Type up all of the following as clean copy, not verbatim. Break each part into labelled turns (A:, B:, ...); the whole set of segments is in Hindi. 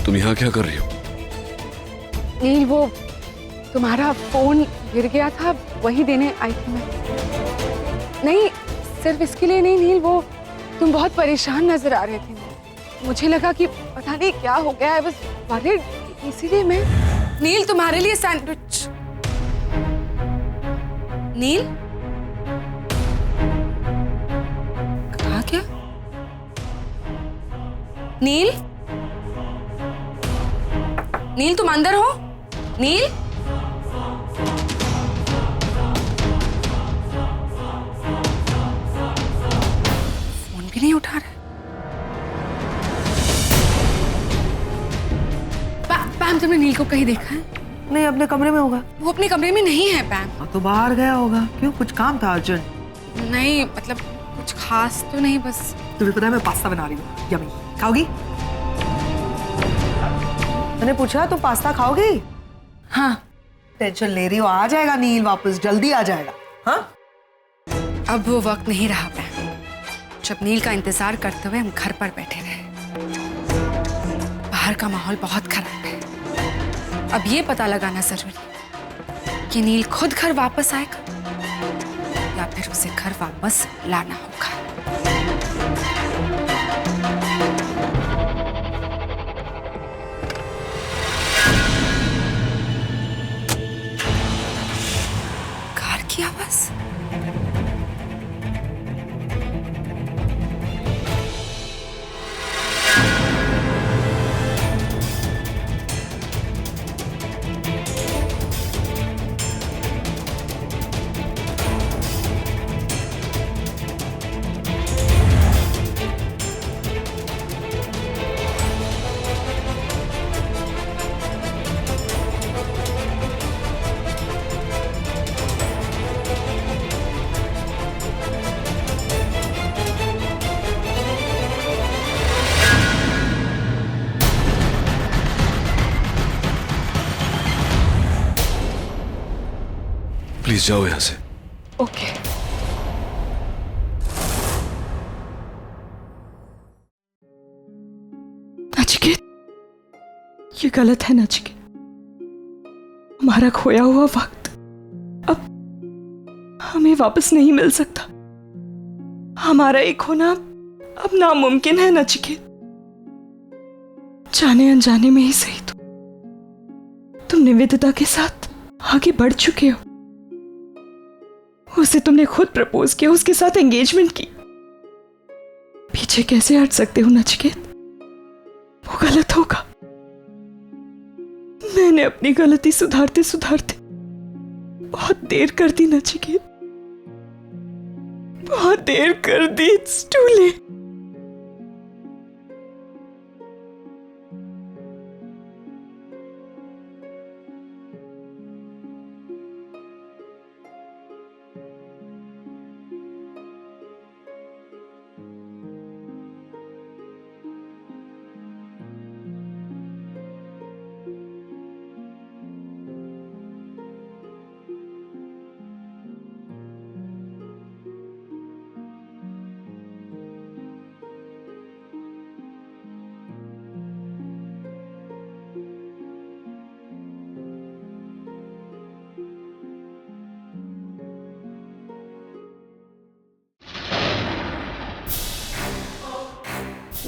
A: तुम यहाँ क्या कर रही हो?
B: नील, वो तुम्हारा फोन गिर गया था, वही देने आई थी मैं। नहीं, सिर्फ इसके लिए नहीं नील, वो तुम बहुत परेशान नजर आ रहे थे। मुझे लगा कि पता नहीं क्या हो गया है, बस वरीड, इसीलिए मैं। नील, तुम्हारे लिए सैंडविच। नील, कहाँ क्या? नील, नील तुम अंदर हो? नील, फोन भी नहीं उठा रहा। पैम, तुमने नील को कहीं देखा है?
C: नहीं, अपने कमरे में होगा।
B: वो अपने कमरे में नहीं है पैम।
C: तो बाहर गया होगा। क्यों, कुछ काम था अर्जेंट?
B: नहीं, मतलब कुछ खास तो नहीं, बस।
C: तुम्हें पता है मैं पास्ता बना रही हूँ, यम्मी। खाओगी? मैंने पूछा तो पास्ता खाओगी?
B: हाँ।
C: टेंशन ले रही हो, आ जाएगा नील वापस, जल्दी आ जाएगा। हाँ,
B: अब वो वक्त नहीं रहा पैम जब नील का इंतजार करते हुए हम घर पर बैठे रहे। बाहर का माहौल बहुत खराब है। अब ये पता लगाना जरूरी कि नील खुद घर वापस आएगा या फिर उसे घर वापस लाना होगा। कार की आवाज।
A: प्लीज जाओ यहाँ से।
B: ओके।
D: नचिकेत, ये गलत है नचिकेत। हमारा खोया हुआ वक्त अब हमें वापस नहीं मिल सकता। हमारा एक होना अब नामुमकिन है नचिकेत। जाने अनजाने में ही सही तुम निवेदिता के साथ आगे बढ़ चुके हो। उसे तुमने खुद प्रपोज किया, उसके साथ एंगेजमेंट की। पीछे कैसे हट सकते हो नचिकेत? वो गलत होगा। मैंने अपनी गलती सुधारते सुधारते बहुत देर कर दी नचिकेत, बहुत देर कर दी। It's too late.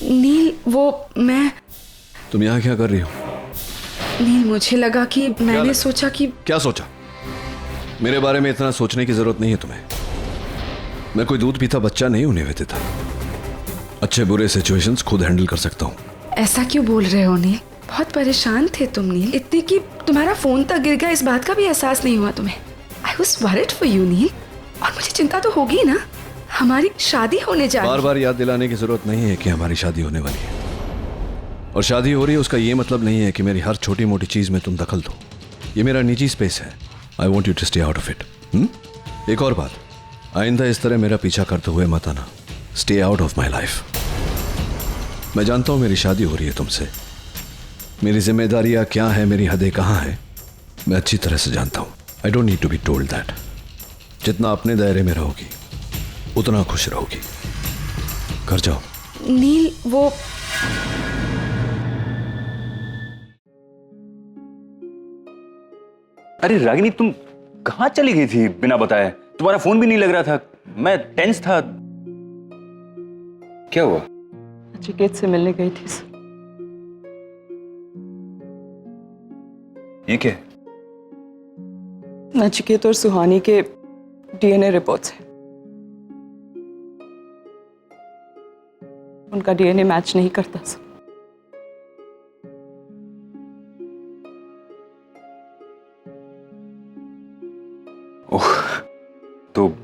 B: नील, वो मैं।
A: तुम यहाँ क्या कर रही हो?
B: नील, मुझे लगा कि मैंने सोचा कि।
A: क्या सोचा? मेरे बारे में इतना सोचने की जरूरत नहीं है तुम्हें। मैं कोई दूध पीता बच्चा नहीं हूं निवेदिता। अच्छे बुरे सिचुएशंस खुद हैंडल कर सकता हूँ।
B: ऐसा क्यों बोल रहे हो नील? बहुत परेशान थे तुम नील, इतनी कि तुम्हारा फोन तक गिर गया, इस बात का भी एहसास नहीं हुआ तुम्हें। I was worried for you Neel. और मुझे चिंता तो होगी ना, हमारी शादी होने जा रही है।
A: बार बार याद दिलाने की जरूरत नहीं है कि हमारी शादी होने वाली है। और शादी हो रही है उसका ये मतलब नहीं है कि मेरी हर छोटी मोटी चीज में तुम दखल दो। ये मेरा निजी स्पेस है। I want you to stay out of it. एक और बात, आइंदा इस तरह मेरा पीछा करते हुए मत आना। Stay out of my life. मैं जानता हूं मेरी शादी हो रही है तुमसे। मेरी जिम्मेदारियां क्या है, मेरी हदें कहाँ हैं, मैं अच्छी तरह से जानता हूं। I don't need to be told that. जितना अपने दायरे में रहोगी उतना खुश रहोगी। घर जाओ।
B: नील, वो
E: अरे रागिनी, तुम कहाँ चली गई थी बिना बताए? तुम्हारा फोन भी नहीं लग रहा था, मैं टेंस था। क्या हुआ?
D: नचिकेत से मिलने गई थी सर।
E: ये क्या है?
D: नचिकेत और सुहानी के डीएनए रिपोर्ट्स हैं। उनका डीएनए मैच नहीं करता सर।
E: ओह, तो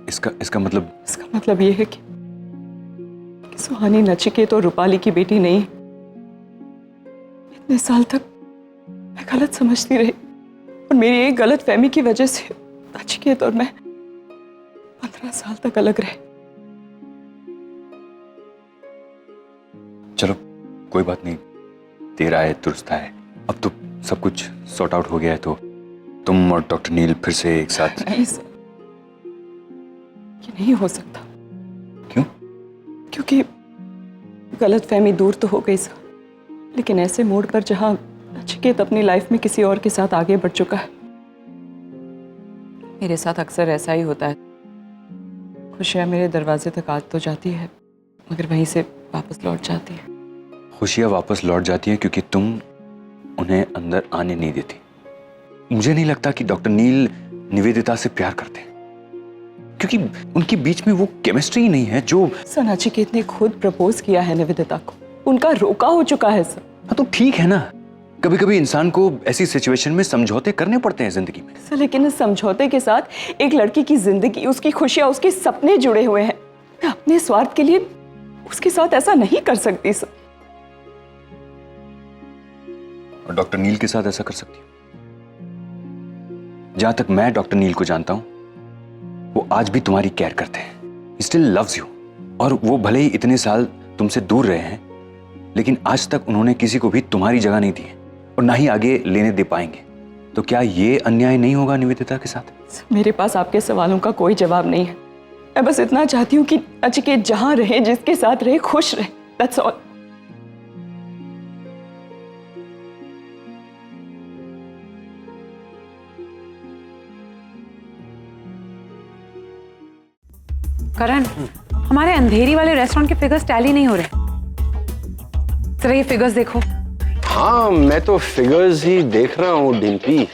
E: इसका
D: मतलब ये है कि सुहानी नचिकेत और रूपाली की बेटी नहीं है। इतने साल तक मैं गलत समझती रही और मेरी एक गलत फहमी की वजह से नचिकेत और मैं 15 साल तक अलग रहे।
E: चलो कोई बात नहीं, तेरा है दुरुस्त है। अब तो सब कुछ सॉर्ट आउट हो गया है, तो तुम और डॉक्टर नील फिर से एक साथ।
D: नहीं सर, ये नहीं हो सकता।
E: क्यों?
D: क्योंकि गलतफहमी दूर तो हो गई सर, लेकिन ऐसे मोड़ पर जहां नचिकेत अपनी लाइफ में किसी और के साथ आगे बढ़ चुका है। मेरे साथ अक्सर ऐसा ही होता है। खुशियां मेरे दरवाजे तक आ तो जाती है, मगर वहीं से वापस लौट जाती है।
E: खुशियां वापस लौट जाती हैं क्योंकि तुम उन्हें अंदर आने नहीं देती। मुझे नहीं लगता कि डॉक्टर नील निवेदिता से प्यार करते हैं, क्योंकि उनके बीच में वो केमिस्ट्री ही नहीं है जो।
D: सर, नचिकेत ने खुद प्रपोज किया है निवेदिता को, उनका रोका हो चुका है सर।
E: हाँ तो ठीक है ना, कभी कभी इंसान को ऐसी सिचुएशन में समझौते करने पड़ते हैं जिंदगी में।
D: सर, लेकिन इस समझौते के साथ एक लड़की की जिंदगी, उसकी खुशियां, उसके सपने जुड़े हुए हैं। मैं अपने स्वार्थ के लिए उसके साथ ऐसा नहीं कर सकती सर।
E: और डॉक्टर नील के साथ ऐसा कर सकती हूँ? जहां तक मैं डॉक्टर नील को जानता हूं, वो आज भी तुम्हारी केयर करते हैं। He still loves you। और वो भले ही इतने साल तुमसे दूर रहे हैं, लेकिन आज तक उन्होंने किसी को भी तुम्हारी जगह नहीं दी है और ना ही आगे लेने दे पाएंगे। तो क्या ये अन्याय नहीं होगा निवेदिता के साथ?
D: मेरे पास आपके सवालों का कोई जवाब नहीं है। मैं बस इतना चाहती हूँ कि नचिकेत जहां रहे, जिसके साथ रहे, खुश रहे। That's all।
F: करण, हमारे अंधेरी वाले रेस्टोरेंट के फिगर्स टैली नहीं हो रहे। जरा ये फिगर्स देखो।
G: हाँ, मैं तो फिगर्स ही देख रहा हूँ डिम्पी।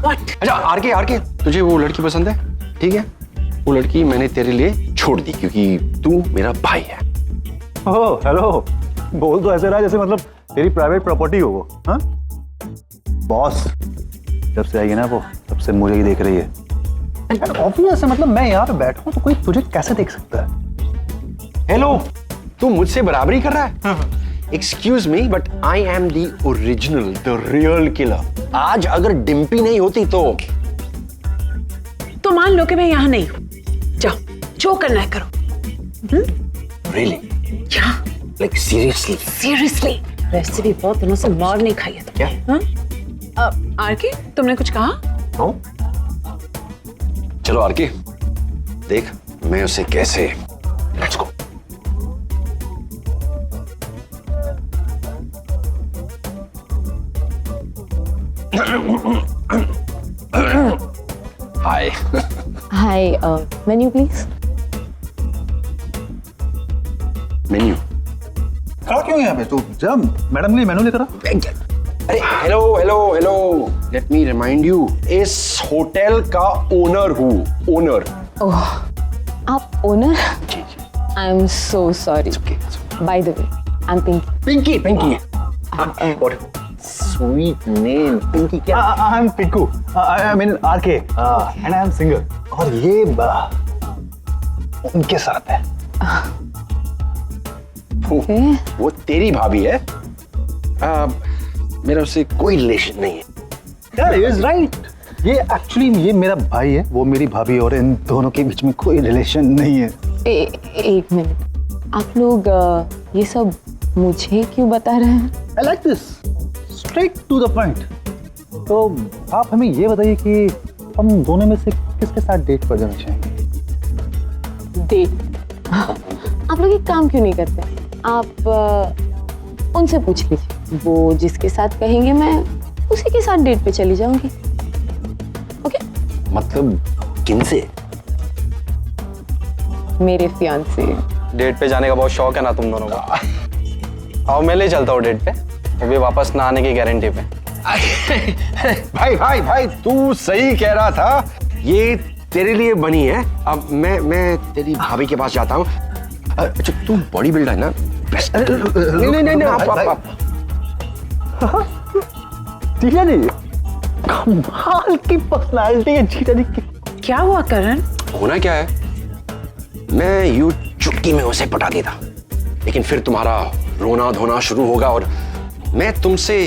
G: अच्छा आरके, तुझे वो लड़की पसंद है? ठीक है, वो लड़की मैंने तेरे लिए छोड़ दी क्योंकि तू मेरा भाई है।
H: ओह हेलो, बोल तो ऐसे रहा जैसे मतलब तेरी प्राइवेट प्रॉपर्टी हो वो। हाँ बॉस, जब से आएगी ना वो, तब से मुझे ही देख रही है। ऑब्वियस है, मतलब मैं यहाँ पे बैठा हूँ तो कोई तुझे कैसे देख सकता है?
G: हेलो, तू मुझसे बराबरी कर रहा है? Excuse me, but I am the original, the real killer. आज अगर डिम्पी नहीं होती तो
F: मान लो कि मैं यहाँ नहीं हूँ। जाओ, जो करना है करो।
G: रियली?
F: क्या?
G: Like seriously?
F: सीरियसली? वैसे भी बहुत दिनों से मार नहीं खाई है तुमने।
G: क्या?
F: आरके, तुमने कुछ कहा?
G: नो? चलो आरके, देख मैं उसे कैसे। Let's go. Hi.
I: Hi, menu please.
G: Menu?
H: खड़ा क्यों है यहाँ पे? तू जा मैडम के लिए मेनू लेकर आ।
G: अरे hello, let me remind you, इस होटल का ओनर हूँ, ओनर।
I: ओह, आप owner? I am so sorry. By the way, I am Pinky.
G: Pinky. What sweet name, Pinky क्या?
H: I am Pinku, I mean RK, and I am singer. और ये उनके साथ है।
G: वो तेरी भाभी है। मेरा उससे कोई रिलेशन नहीं है।
H: यार इज राइट, ये एक्चुअली ये मेरा भाई है, वो मेरी भाभी, और इन दोनों के बीच में कोई रिलेशन नहीं है।
I: एक मिनट, आप लोग ये सब मुझे क्यों बता रहे हैं?
H: I like this, straight to the point. तो आप हमें ये बताइए कि हम दोनों में से किसके साथ डेट पर जाना चाहेंगे?
I: डेट? आप लोग एक काम क्यों नहीं करते? आप उनसे पूछ लीजिए, वो जिसके साथ कहेंगे मैं उसी के साथ डेट पे चली जाऊंगी। ओके?
G: मतलब किनसे?
I: मेरे फियांसे।
J: डेट पे जाने का बहुत शौक है ना तुम दोनों को। आओ मैं ले चलता हूँ डेट पे, वो भी वापस ना आने की गारंटी पे।
G: भाई भाई भाई तू सही कह रहा था, ये तेरे लिए बनी है। अब मैं तेरी भाभी के पास जाता हूँ। अच्छा तू बॉडी बिल्डर है ना? नहीं आप
H: जीजा जी कमाल की पर्सनालिटी है जीजा जी की।
F: क्या हुआ करण?
G: होना क्या है, मैं यूं चुटकी में उसे पटा देता, लेकिन फिर तुम्हारा रोना धोना शुरू होगा और मैं तुमसे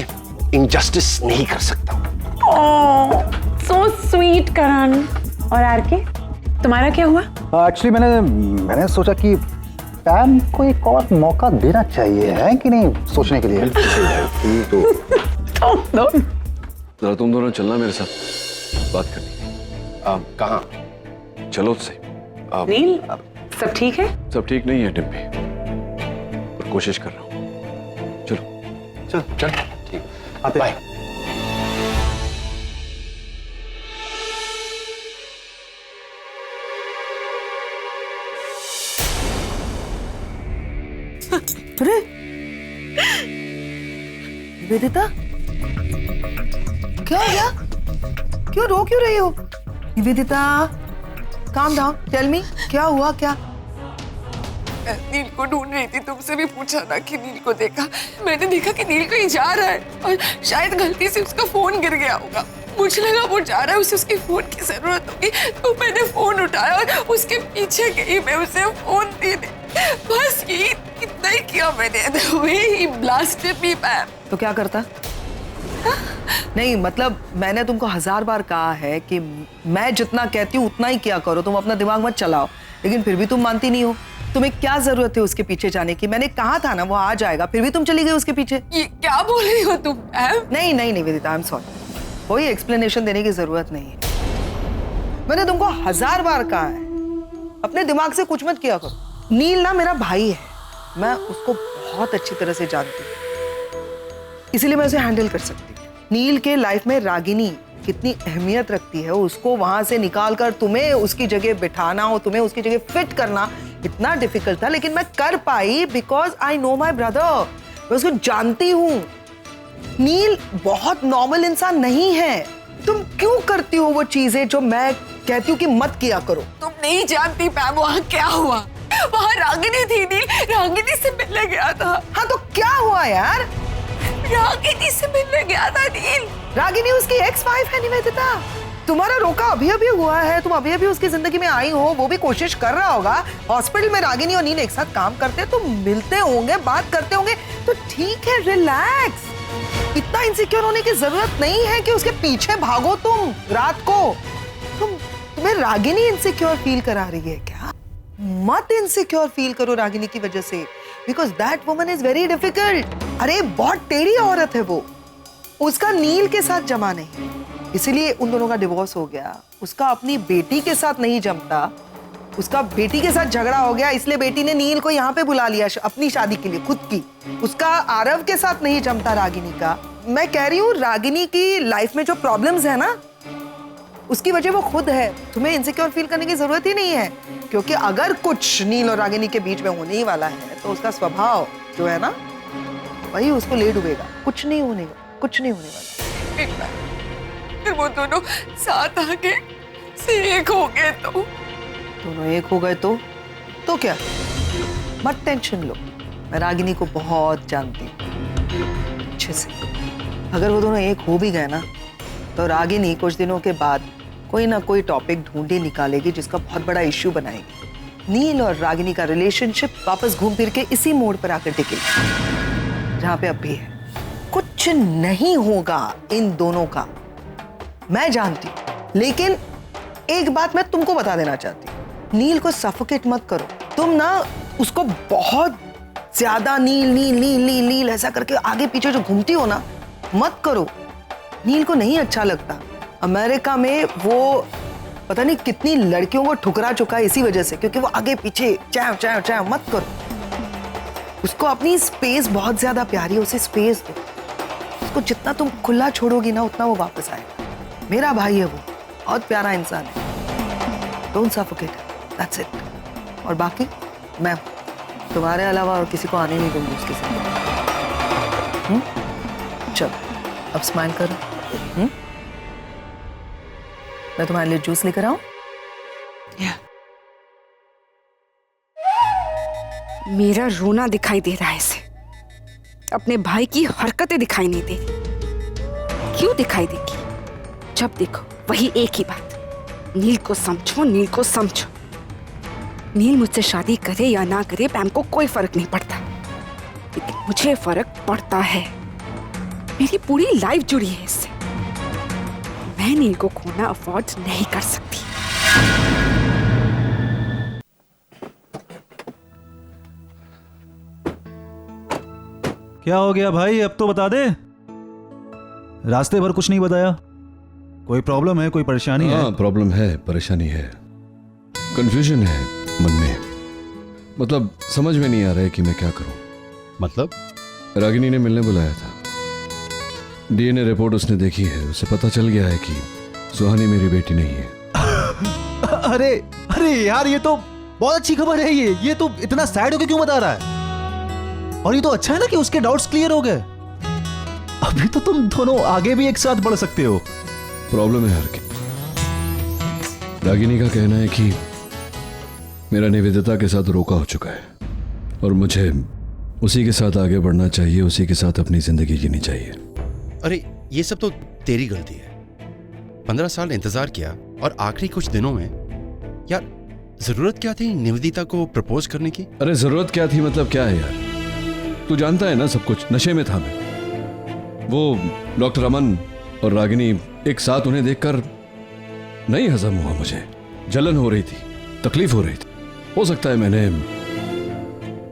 G: इनजस्टिस नहीं कर सकता।
F: सो स्वीट करण। और आरके, तुम्हारा क्या हुआ?
H: एक्चुअली मैंने सोचा कि पैम को एक और मौका देना चाहिए, है कि नहीं, सोचने के लिए।
A: जरा तुम दोनों चलना मेरे साथ बात करनी।
G: कहाँ?
A: चलो तो सही।
F: नील, सब ठीक है?
A: सब ठीक नहीं है डिम्पी, पर कोशिश कर रहा हूँ। चलो
G: चल ठीक,
H: आते
G: बाय।
C: अरे निवेदिता, क्या हो गया? क्यों रो क्यों रही हो? Nivedita, calm down, tell me क्या हुआ? क्या?
B: नील को ढूंढ रही थी, तुमसे भी पूछा था कि नील को देखा। मैंने देखा कि नील कहीं जा रहा है और शायद गलती से उसका फोन गिर गया होगा। मुझे लगा वो जा रहा है, उसे उसके फोन की जरूरत होगी, तो मैंने फोन उठाया और उसके पीछे गई, मैं उसे फोन देने। बस ये इतना ही किया मैंने। The way he blasted me, ma'am.
C: तो क्या करता? नहीं मतलब मैंने तुमको 1000 बार कहा है कि मैं जितना कहती हूँ उतना ही किया करो, तुम अपना दिमाग मत चलाओ, लेकिन फिर भी तुम मानती नहीं हो। तुम्हें क्या जरूरत है उसके पीछे जाने की? मैंने कहा था ना वो आ जाएगा, फिर भी तुम चली गई उसके पीछे।
B: ये क्या बोल रही हो तुम?
C: नहीं नहीं निवेदिता, आई एम सॉरी, कोई एक्सप्लेनेशन देने की जरूरत नहीं है। मैंने तुमको 1000 बार कहा है, अपने दिमाग से कुछ मत किया करो। नील ना मेरा भाई है, मैं उसको बहुत अच्छी तरह से जानती हूँ, इसीलिए मैं उसे हैंडल कर सकती हूँ। नील के लाइफ में रागिनी कितनी अहमियत रखती है, उसको वहां से निकालकर तुम्हें उसकी जगह बिठाना और तुम्हें उसकी जगह फिट करना इतना डिफिकल्ट था, लेकिन मैं कर पाई because I know my brother. मैं उसको जानती हूँ। नील बहुत नॉर्मल इंसान नहीं है। तुम क्यों करती हो वो चीजें जो मैं कहती हूँ कि मत किया करो?
B: तुम नहीं जानती पैम वहाँ क्या हुआ। वहाँ रागिनी थी, नील रागिनी से मिलने गया था।
C: हाँ तो क्या हुआ यार?
B: रागिनी से मिलने गया था नील।
C: रागिनी उसकी एक्स वाइफ है निवेदिता। तुम्हारा रोका अभी अभी हुआ है, तुम अभी अभी उसकी जिंदगी में आई हो, वो भी कोशिश कर रहा होगा। हॉस्पिटल में रागिनी और नील एक साथ काम करते हैं, तो मिलते होंगे, बात करते होंगे, तो ठीक है, रिलैक्स। इतना इनसिक्योर होने की जरूरत नहीं है कि उसके पीछे भागो तुम रात को। तुम्हें रागिनी इनसिक्योर फील करा रही है क्या? मत इनसिक्योर फील करो रागिनी की वजह से, because that woman is very difficult. अरे बहुत टेढ़ी औरत है वो, उसका नील के साथ जमा नहीं, इसीलिए उन दोनों का डिवोर्स हो गया। उसका अपनी बेटी के साथ नहीं जमता, उसका बेटी के साथ झगड़ा हो गया, इसलिए बेटी ने नील को यहाँ पे बुला लिया अपनी शादी के लिए, खुद की। उसका आरव के साथ नहीं जमता रागिनी का। मैं कह रही हूँ रागिनी की लाइफ में जो प्रॉब्लम्स है ना, उसकी वजह वो खुद है। तुम्हें इनसिक्योर फील करने की जरूरत ही नहीं है, क्योंकि अगर कुछ नील और रागिनी के बीच में होने ही वाला है तो उसका स्वभाव जो है ना वही उसको ले डूबेगा। कुछ नहीं होने वाला।
B: फिर वो दोनों साथ आके से एक हो गए तो?
C: दोनों एक हो गए तो क्या? मत टेंशन लो, मैं रागिनी को बहुत जानती हूँ अच्छे से। अगर वो दोनों एक हो भी गए ना, तो रागिनी कुछ दिनों के बाद कोई ना कोई टॉपिक ढूंढे निकालेगी जिसका बहुत बड़ा इश्यू बनाएगी। नील और रागिनी का रिलेशनशिप वापस घूम फिर के इसी मोड़ पर आकर टिकेगी जहां पे अब भी है। कुछ नहीं होगा इन दोनों का, मैं जानती हूं। लेकिन एक बात मैं तुमको बता देना चाहती हूँ, नील को सफोकेट मत करो। तुम ना उसको बहुत ज्यादा नील नील नील नील नील ऐसा करके आगे पीछे जो घूमती हो ना, मत करो। नील को नहीं अच्छा लगता। अमेरिका में वो पता नहीं कितनी लड़कियों को ठुकरा चुका है इसी वजह से, क्योंकि वो आगे पीछे चाव चाव चाव मत करो। उसको अपनी स्पेस बहुत ज्यादा प्यारी है, उसे स्पेस दो। उसको जितना तुम खुला छोड़ोगी ना उतना वो वापस आएगा। मेरा भाई है वो, बहुत प्यारा इंसान है। Don't suffocate, that's it. और बाकी मैं तुम्हारे अलावा और किसी को आने नहीं दूंगी उसके साथ। चल अब स्माइल करो। मैं तुम्हारे लिए जूस लेकर आऊं?
B: मेरा रोना दिखाई दे रहा है इसे, अपने भाई की हरकतें दिखाई नहीं दे रही। क्यों दिखाई देगी? जब देखो वही एक ही बात, नील को समझो, नील को समझो। नील मुझसे शादी करे या ना करे पैम को कोई फर्क नहीं पड़ता, लेकिन मुझे फर्क पड़ता है। मेरी पूरी लाइफ जुड़ी है इससे। मैं नील को खोना अफोर्ड नहीं कर सकती।
H: क्या हो गया भाई, अब तो बता दे। रास्ते भर कुछ नहीं बताया। कोई प्रॉब्लम है, कोई परेशानी है?
A: हाँ प्रॉब्लम है, परेशानी है, कंफ्यूजन है मन में। मतलब समझ में नहीं आ रहा है कि मैं क्या करूं।
K: मतलब?
A: रागिनी ने मिलने बुलाया था। डीएनए रिपोर्ट उसने देखी है, उसे पता चल गया है कि सुहानी मेरी बेटी नहीं है।
H: अरे अरे यार, ये तो बहुत अच्छी खबर है। ये तो इतना सैड होके क्यों बता रहा है? और ये तो अच्छा है ना कि उसके डाउट्स क्लियर हो गए। अभी तो तुम दोनों आगे भी एक साथ बढ़ सकते हो।
A: प्रॉब्लम है हर के। रागिनी का कहना है कि मेरा निवेदिता के साथ रोका हो चुका है और मुझे उसी के साथ आगे बढ़ना चाहिए, उसी के साथ अपनी जिंदगी जीनी चाहिए।
K: अरे ये सब तो तेरी गलती है। 15 साल इंतजार किया और आखिरी कुछ दिनों में यार, जरूरत क्या थी निवेदिता को प्रपोज करने की?
A: अरे जरूरत क्या थी मतलब क्या है यार, तू जानता है ना सब कुछ। नशे में था मैं। वो डॉक्टर अमन और रागिनी एक साथ, उन्हें देखकर नहीं हजम हुआ मुझे। जलन हो रही थी, तकलीफ हो रही थी। हो सकता है मैंने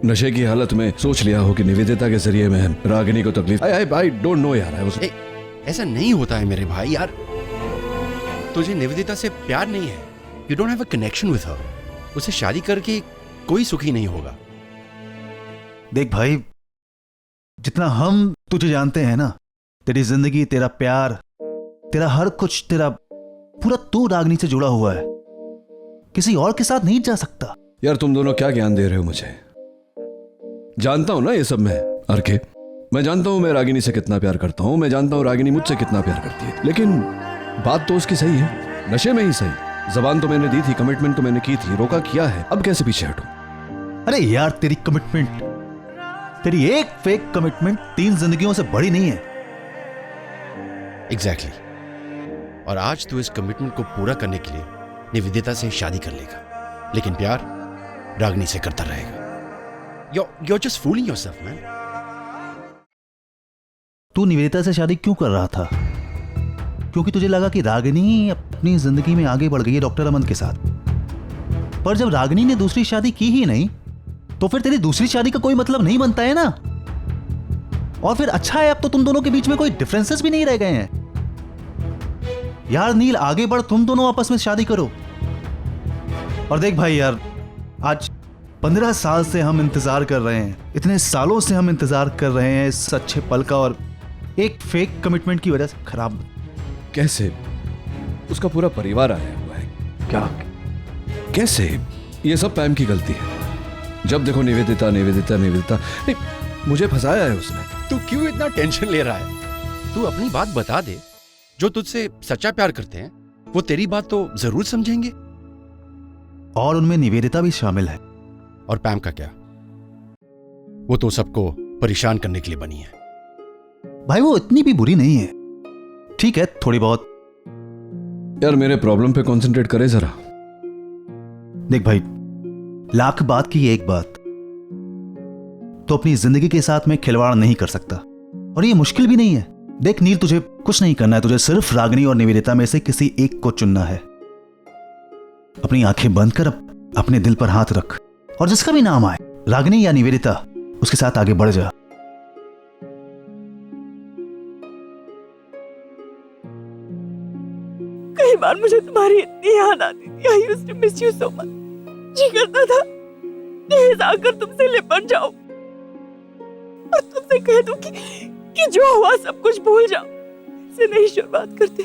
A: नशे की हालत में सोच लिया हो कि निवेदिता के जरिए मैं रागिनी को तकलीफ। आई डोंट नो यार।
K: ऐसा नहीं होता है मेरे भाई। यार तुझे निवेदिता से प्यार नहीं है, you don't have a connection with her. उसे शादी करके कोई सुखी नहीं होगा।
H: देख भाई, जितना हम तुझे जानते हैं ना, तेरी जिंदगी, तेरा प्यार, तेरा हर कुछ, तेरा पूरा तू रागिनी से जुड़ा हुआ है। किसी और के साथ नहीं जा सकता।
A: यार तुम दोनों क्या ज्ञान दे रहे हो मुझे? जानता हूं ना ये सब मैं, अर्के। मैं जानता हूं मैं रागिनी से कितना प्यार करता हूं, मैं जानता हूं रागिनी मुझसे कितना प्यार करती है, लेकिन बात तो उसकी सही है, नशे में ही सही। जबान तो मैंने दी थी, कमिटमेंट तो मैंने की थी, रोका किया है, अब कैसे पीछे हटूं?
H: अरे यार, तेरी कमिटमेंट, तेरी एक फेक कमिटमेंट 3 जिंदगियों से बड़ी नहीं है।
K: एग्जैक्टली। और आज तू इस कमिटमेंट को पूरा करने के लिए निवेदिता से शादी कर लेगा, लेकिन प्यार रागिनी से करता रहेगा। You're just fooling yourself, man.
H: तू निवेदिता से शादी क्यों कर रहा था? क्योंकि तुझे लगा कि रागिनी अपनी जिंदगी में आगे बढ़ गई है डॉक्टर अमन के साथ। पर जब रागिनी ने दूसरी शादी की ही नहीं, तो फिर तेरी दूसरी शादी का कोई मतलब नहीं बनता है ना। और फिर अच्छा है, अब तो तुम दोनों के बीच में कोई डिफरेंसेस भी नहीं रह गए हैं। यार नील, आगे बढ़, तुम दोनों आपस में शादी करो। और देख भाई यार, आज 15 साल से हम इंतजार कर रहे हैं, इतने सालों से हम इंतजार कर रहे हैं इस अच्छे पल का, और एक फेक कमिटमेंट की वजह से खराब।
A: कैसे? उसका पूरा परिवार आया हुआ है। क्या? कैसे? ये सब पैम की गलती है। जब देखो निवेदिता निवेदिता निवेदिता। नहीं, मुझे फंसाया है उसने।
K: तू क्यों इतना टेंशन ले रहा है? तू अपनी बात बता दे। जो तुझसे सच्चा प्यार करते हैं वो तेरी बात तो जरूर समझेंगे।
H: और उनमें निवेदिता भी शामिल है।
K: और पैम का क्या? वो तो सबको परेशान करने के लिए बनी है।
H: भाई वो इतनी भी बुरी नहीं है, ठीक है थोड़ी बहुत।
A: यार मेरे प्रॉब्लम पे कंसंट्रेट करे जरा।
H: देख भाई, लाख बात की एक बात, तो अपनी जिंदगी के साथ में खिलवाड़ नहीं कर सकता, और ये मुश्किल भी नहीं है। देख नील, तुझे कुछ नहीं करना है, तुझे सिर्फ रागिनी और निवेदिता में से किसी एक को चुनना है। अपनी आंखें बंद कर अपने दिल पर हाथ रख, और जिसका भी नाम आए, रागिनी या निवेदिता, उसके साथ आगे बढ़ जा।
D: कई बार यार मुझे तुम्हारी इतनी याद आती थी। I used to miss you so much. जी करता था तेज आकर तुमसे लिपट जाओ और तुमसे कह दूं कि जो हुआ सब कुछ भूल जाओ, से नहीं शुरुआत करते।